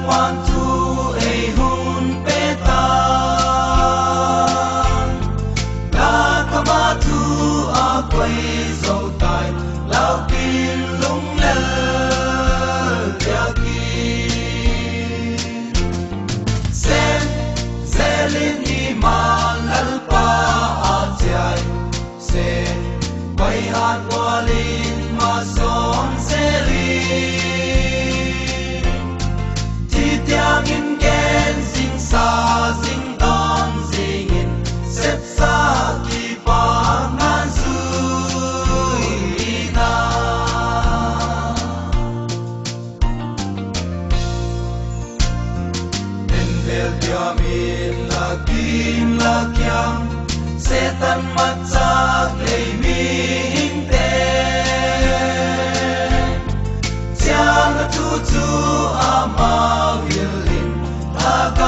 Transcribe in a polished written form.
quan thu ấy hun bê tan đã có ba thu ở quay dấu tài lao tin lung lơ kia kia sẽ lên iman alpa a chạy sẽ quay hạt qua linh mà son sẽ in gen sing sa sing don sing in sep sa ki pa man su na en del dia min la kim la kyang setan mat sa lei mi hing te chiang tu tu ama will I